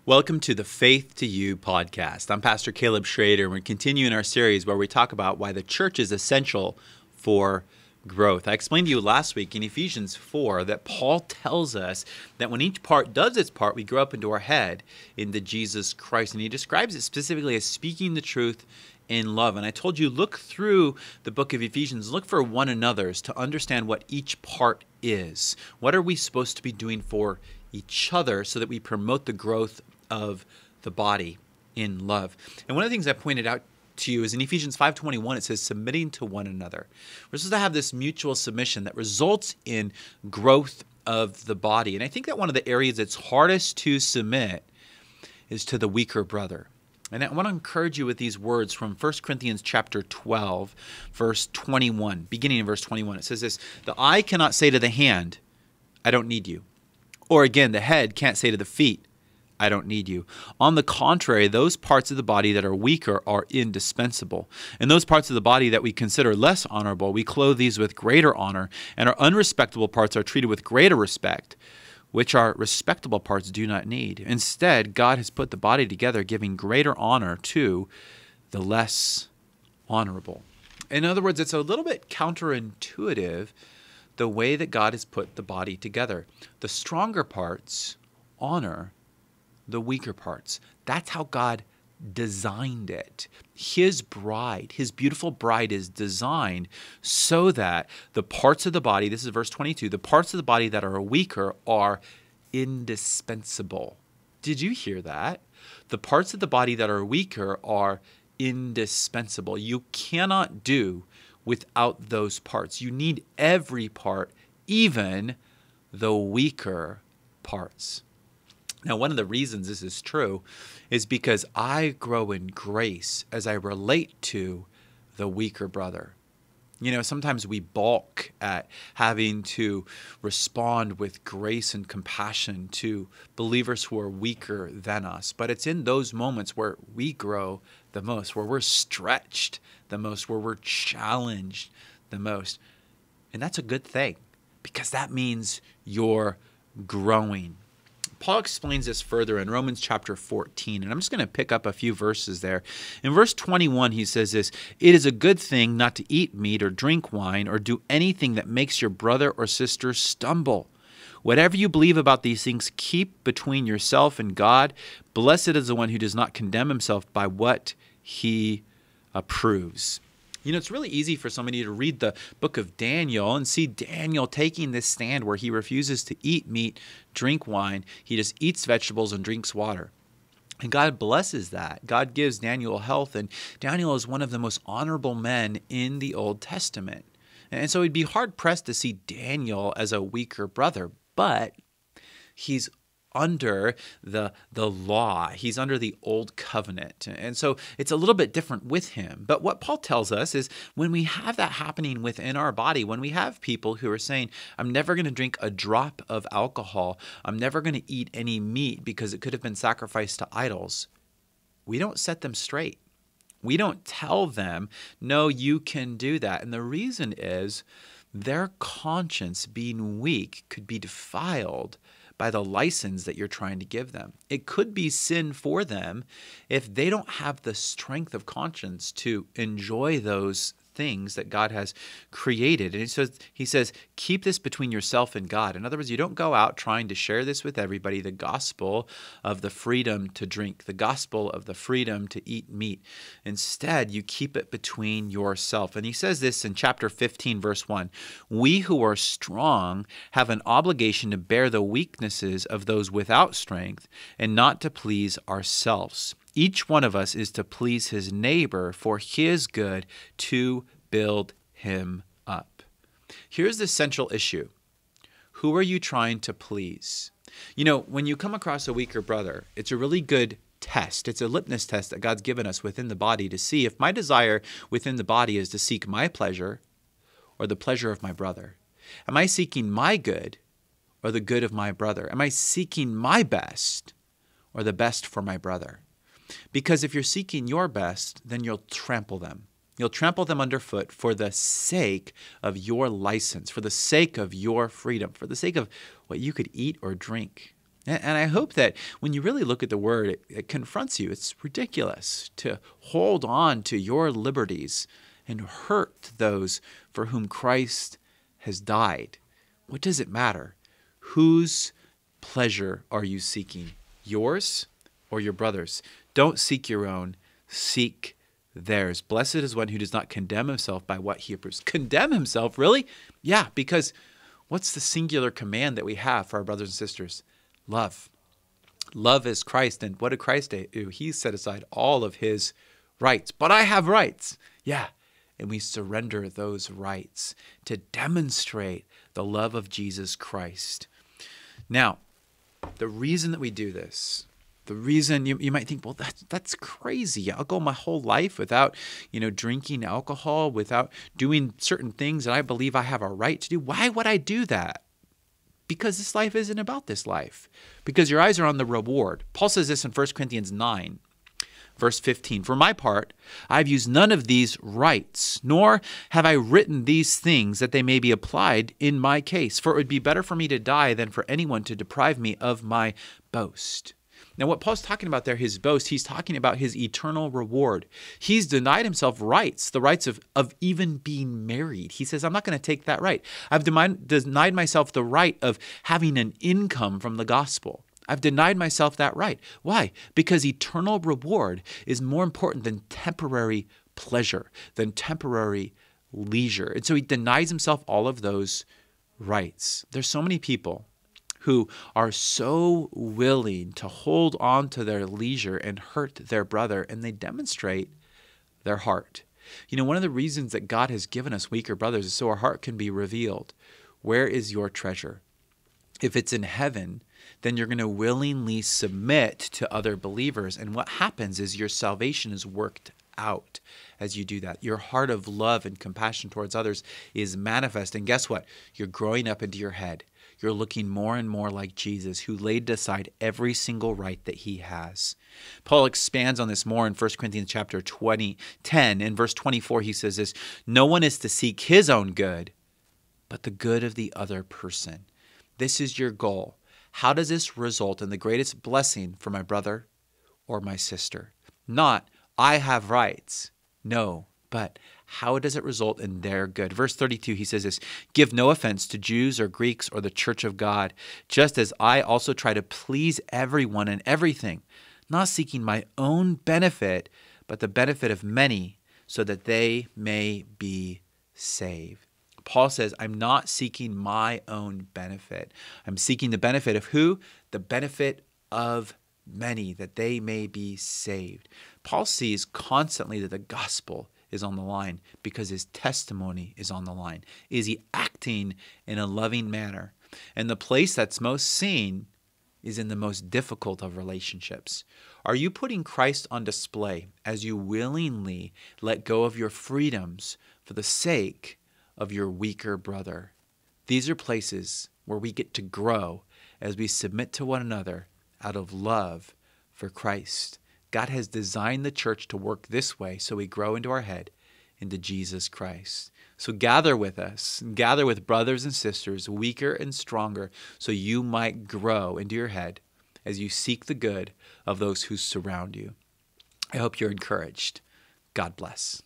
Welcome to the Faith to You podcast. I'm Pastor Caleb Schrader, and we're continuing our series where we talk about why the church is essential for growth. I explained to you last week in Ephesians 4 that Paul tells us that when each part does its part, we grow up into our head, into Jesus Christ. And he describes it specifically as speaking the truth in love. And I told you, look through the book of Ephesians, look for one another's to understand what each part is. What are we supposed to be doing for each other so that we promote the growth of the body in love? And one of the things I pointed out to you is in Ephesians 5:21, it says submitting to one another. We're supposed to have this mutual submission that results in growth of the body. And I think that one of the areas that's hardest to submit is to the weaker brother. And I want to encourage you with these words from 1 Corinthians chapter 12, verse 21, beginning in verse 21. It says this: the eye cannot say to the hand, I don't need you. Or again, the head can't say to the feet, I don't need you. On the contrary, those parts of the body that are weaker are indispensable. And those parts of the body that we consider less honorable, we clothe these with greater honor, and our unrespectable parts are treated with greater respect, which our respectable parts do not need. Instead, God has put the body together, giving greater honor to the less honorable. In other words, it's a little bit counterintuitive the way that God has put the body together. The stronger parts honor the weaker parts. That's how God designed it. His bride, his beautiful bride, is designed so that the parts of the body, this is verse 22, the parts of the body that are weaker are indispensable. Did you hear that? The parts of the body that are weaker are indispensable. You cannot do without those parts. You need every part, even the weaker parts. Now, one of the reasons this is true is because I grow in grace as I relate to the weaker brother. You know, sometimes we balk at having to respond with grace and compassion to believers who are weaker than us. But it's in those moments where we grow the most, where we're stretched the most, where we're challenged the most. And that's a good thing, because that means you're growing. Paul explains this further in Romans chapter 14, and I'm just going to pick up a few verses there. In verse 21, he says this: it is a good thing not to eat meat or drink wine or do anything that makes your brother or sister stumble. Whatever you believe about these things, keep between yourself and God. Blessed is the one who does not condemn himself by what he approves. You know, it's really easy for somebody to read the book of Daniel and see Daniel taking this stand where he refuses to eat meat, drink wine. He just eats vegetables and drinks water. And God blesses that. God gives Daniel health, and Daniel is one of the most honorable men in the Old Testament. And so it'd be hard-pressed to see Daniel as a weaker brother, but he's under the law. He's under the old covenant. And so it's a little bit different with him. But what Paul tells us is when we have that happening within our body, when we have people who are saying, I'm never going to drink a drop of alcohol, I'm never going to eat any meat because it could have been sacrificed to idols, we don't set them straight. We don't tell them, no, you can do that. And the reason is their conscience, being weak, could be defiled by the license that you're trying to give them. It could be sin for them if they don't have the strength of conscience to enjoy those things that God has created. And he says, keep this between yourself and God. In other words, you don't go out trying to share this with everybody, the gospel of the freedom to drink, the gospel of the freedom to eat meat. Instead, you keep it between yourself. And he says this in chapter 15, verse 1, we who are strong have an obligation to bear the weaknesses of those without strength and not to please ourselves. Each one of us is to please his neighbor for his good, to build him up. Here's the central issue. Who are you trying to please? You know, when you come across a weaker brother, it's a really good test. It's a litmus test that God's given us within the body to see if my desire within the body is to seek my pleasure or the pleasure of my brother. Am I seeking my good or the good of my brother? Am I seeking my best or the best for my brother? Because if you're seeking your best, then you'll trample them. You'll trample them underfoot for the sake of your license, for the sake of your freedom, for the sake of what you could eat or drink. And I hope that when you really look at the word, it confronts you. It's ridiculous to hold on to your liberties and hurt those for whom Christ has died. What does it matter? Whose pleasure are you seeking? Yours or your brother's? Don't seek your own. Seek theirs. Blessed is one who does not condemn himself by what he approves. Condemn himself? Really? Yeah, because what's the singular command that we have for our brothers and sisters? Love. Love is Christ. And what did Christ do? He set aside all of his rights. But I have rights. Yeah. And we surrender those rights to demonstrate the love of Jesus Christ. Now, the reason that we do this, the reason you might think, well, that's crazy. I'll go my whole life without, drinking alcohol, without doing certain things that I believe I have a right to do. Why would I do that? Because this life isn't about this life. Because your eyes are on the reward. Paul says this in 1 Corinthians 9, verse 15. For my part, I've used none of these rights, nor have I written these things that they may be applied in my case. For it would be better for me to die than for anyone to deprive me of my boast. Now, what Paul's talking about there, his boast, he's talking about his eternal reward. He's denied himself rights, the rights of even being married. He says, I'm not going to take that right. I've denied myself the right of having an income from the gospel. I've denied myself that right. Why? Because eternal reward is more important than temporary pleasure, than temporary leisure. And so he denies himself all of those rights. There's so many people who are so willing to hold on to their leisure and hurt their brother, and they demonstrate their heart. One of the reasons that God has given us weaker brothers is so our heart can be revealed. Where is your treasure? If it's in heaven, then you're going to willingly submit to other believers. And what happens is your salvation is worked out as you do that. Your heart of love and compassion towards others is manifest. And guess what? You're growing up into your head. You're looking more and more like Jesus, who laid aside every single right that he has. Paul expands on this more in 1 Corinthians chapter 10. In verse 24, he says this, no one is to seek his own good, but the good of the other person. This is your goal. How does this result in the greatest blessing for my brother or my sister? Not, I have rights. No, but how does it result in their good? Verse 32, he says this, give no offense to Jews or Greeks or the church of God, just as I also try to please everyone and everything, not seeking my own benefit, but the benefit of many, so that they may be saved. Paul says, I'm not seeking my own benefit. I'm seeking the benefit of who? The benefit of many, that they may be saved. Paul sees constantly that the gospel is on the line because his testimony is on the line. Is he acting in a loving manner? And the place that's most seen is in the most difficult of relationships. Are you putting Christ on display as you willingly let go of your freedoms for the sake of your weaker brother? These are places where we get to grow as we submit to one another out of love for Christ. God has designed the church to work this way so we grow into our head, into Jesus Christ. So gather with us, gather with brothers and sisters, weaker and stronger, so you might grow into your head as you seek the good of those who surround you. I hope you're encouraged. God bless.